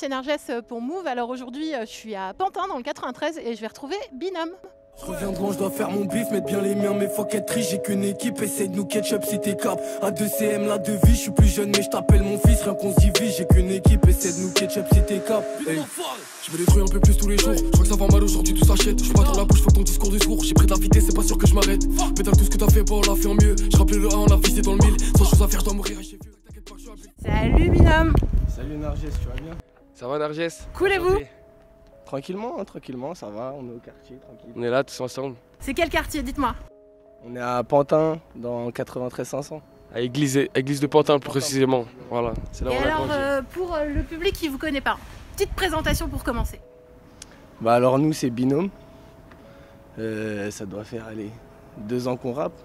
C'est Narges pour Move. Alors aujourd'hui, je suis à Pantin dans le 93 et je vais retrouver Binôme. Je reviens de loin, je dois faire mon bif, mettre bien les miens, mais faut qu'être riche, j'ai qu'une équipe, essaye de nous ketchup si t'es cap. A2CM, la devise, je suis plus jeune, mais je t'appelle mon fils, rien qu'on se divise, j'ai qu'une équipe, essaye de nous ketchup si t'es cap. Hey. Je me détruis un peu plus tous les jours, je crois que ça va mal aujourd'hui, tout s'achète. Je pas trop la bouche, faut ton discours du secours, j'ai pris de la vitesse, c'est pas sûr que je m'arrête. Pétale tout ce que t'as fait, bon, on l'a fait en mieux. Je rappelle le 1, on l'a visé dans le 1000, sans chose à faire, je dois mourir, j'ai vu, t'inquiète pas que je suis appelé. Salut Binôme. Salut Narges, tu vas bien? Ça va Narges? Cool et vous? Tranquillement, tranquillement, ça va, on est au quartier, tranquille. On est là tous ensemble. C'est quel quartier, dites-moi? On est à Pantin, dans 93 500. À église de Pantin plus précisément. Voilà, c'est là où Et on a alors, grandi. pour le public qui vous connaît pas, petite présentation pour commencer. Bah alors nous c'est Binôme. Ça doit faire aller 2 ans qu'on rappe.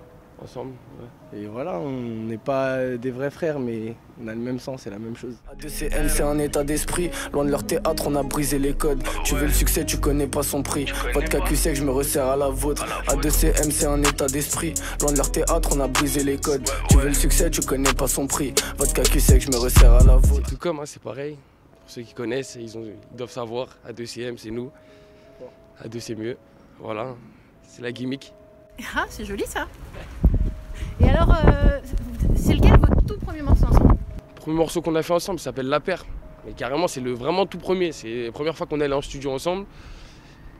Ensemble, ouais. Et voilà, on n'est pas des vrais frères, mais on a le même sens, c'est la même chose. A2CM, c'est un état d'esprit. Loin de leur théâtre, on a brisé les codes. Tu veux le succès, tu connais pas son prix. Vodka cul sec, je me resserre à la vôtre. A2CM, c'est un état d'esprit. Loin de leur théâtre, on a brisé les codes. Tu veux le succès, tu connais pas son prix. Vodka cul sec, je me resserre à la vôtre. Tout comme, hein, c'est pareil. Pour ceux qui connaissent, ils doivent savoir. A2CM, c'est nous. A2, c'est mieux. Voilà, c'est la gimmick. Ah, c'est joli ça. Et alors, c'est lequel votre tout premier morceau ensemble? Le premier morceau qu'on a fait ensemble s'appelle La Paire. Mais carrément, c'est vraiment tout premier. C'est la première fois qu'on est allé en studio ensemble.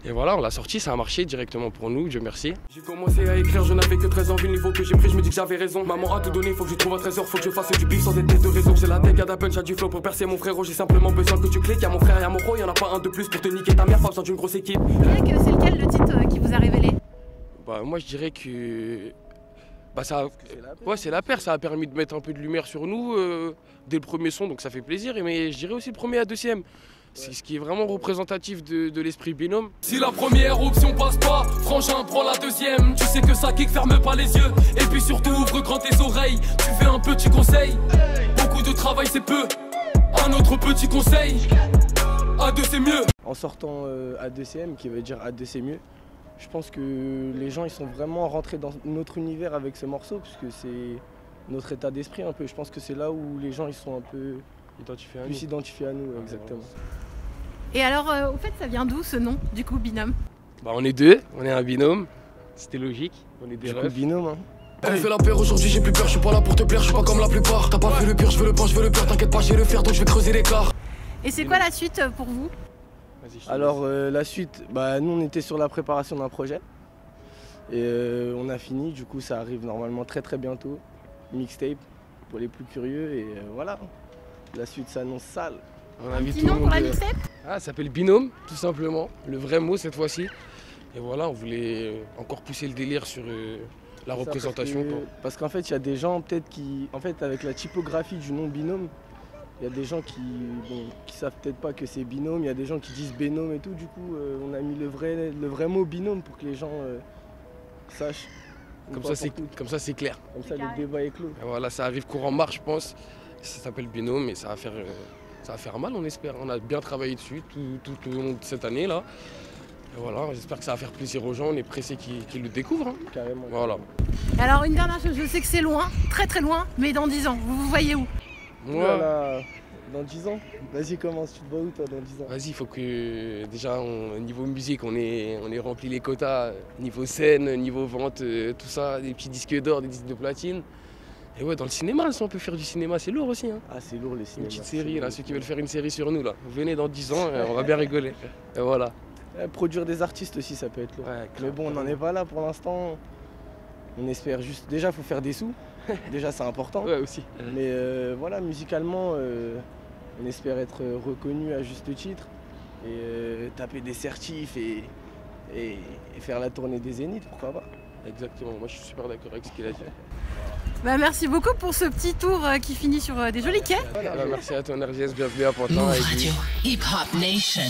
Et voilà, on l'a sorti, ça a marché directement pour nous, Dieu merci. J'ai commencé à écrire, je n'avais que 13 ans, vu le niveau que j'ai pris, je me dis que j'avais raison. Maman a tout donné, faut que je trouve un trésor, faut que je fasse du bif sans être tête de raison. J'ai la tech, y'a punch, y'a du flow pour percer mon frérot, j'ai simplement besoin que tu cliques. Y'a mon frère, y'a mon gros, y'en a pas un de plus pour te niquer ta mère, pas besoin d'une grosse équipe. C'est lequel le titre qui vous a révélé? Bah moi je dirais que... Bah ça... Ouais, c'est La Paire, ça a permis de mettre un peu de lumière sur nous dès le premier son, donc ça fait plaisir. Mais je dirais aussi le premier A2CM. C'est ce qui est vraiment représentatif de l'esprit Binôme. Si la première option passe pas, frangin prends la deuxième. Tu sais que ça kick, ferme pas les yeux. Et puis surtout ouvre grand tes oreilles. Tu fais un petit conseil, beaucoup de travail c'est peu. Un autre petit conseil, A2 c'est mieux. En sortant A2CM, qui veut dire A2 c'est mieux, je pense que les gens ils sont vraiment rentrés dans notre univers avec ce morceau, puisque c'est notre état d'esprit un peu. Je pense que c'est là où les gens ils sont un peu plus identifiés à nous, exactement. Et alors, au fait, ça vient d'où ce nom, du coup, Binôme? Bah on est deux, on est un binôme, c'était logique, on est des Du coup, refs. Binôme, hein. On fait la paire aujourd'hui, j'ai plus peur, je suis pas là pour te plaire, je suis pas comme la plupart. T'as pas fait le pire, je veux le pain, je veux le peur, t'inquiète pas, je vais le faire donc je vais creuser l'écart. Et c'est quoi la suite pour vous? Alors la suite, bah, nous on était sur la préparation d'un projet et on a fini, du coup ça arrive normalement très bientôt, mixtape pour les plus curieux et voilà, la suite s'annonce sale. On Un invite petit tout le nom pour la monde, mixtape? Ah, ça s'appelle Binôme, tout simplement, le vrai mot cette fois-ci. Et voilà, on voulait encore pousser le délire sur la représentation. Parce qu'en fait il y a des gens peut-être qui, en fait avec la typographie du nom Binôme, il y a des gens qui savent peut-être pas que c'est binôme, il y a des gens qui disent Bénôme et tout, du coup on a mis le vrai mot binôme pour que les gens sachent. Comme ça c'est clair. Comme ça le débat est clos. Et voilà, ça arrive courant mars je pense, ça s'appelle Binôme et ça va faire mal on espère. On a bien travaillé dessus tout le long de cette année là. Et voilà, j'espère que ça va faire plaisir aux gens, on est pressés qu'ils le découvrent. Hein. Carrément. Voilà. Alors, une dernière chose, je sais que c'est loin, très loin, mais dans 10 ans, vous voyez où? Moi, voilà, dans 10 ans, vas-y commence, tu te vois où toi dans 10 ans? Vas-y, il faut que déjà au niveau musique on ait rempli les quotas, niveau scène, niveau vente, tout ça, des petits disques d'or, des disques de platine. Et ouais, dans le cinéma, si on peut faire du cinéma, c'est lourd aussi. Hein. Ah c'est lourd le cinéma. Une petite série, là, ceux qui veulent faire une série sur nous, là. Venez dans 10 ans, on va bien rigoler. Et voilà. Produire des artistes aussi, ça peut être lourd. Ouais, mais bon, on n'en est pas là pour l'instant. On espère juste, déjà il faut faire des sous, déjà c'est important. Ouais aussi. Mais voilà, musicalement, on espère être reconnu à juste titre et taper des certifs et faire la tournée des Zéniths, pourquoi pas. Exactement, moi je suis super d'accord avec ce qu'il a dit. Bah, merci beaucoup pour ce petit tour qui finit sur des jolis quais. Voilà, merci à toi Narges, bienvenue à Pantin. Move Radio, Hip Hop Nation.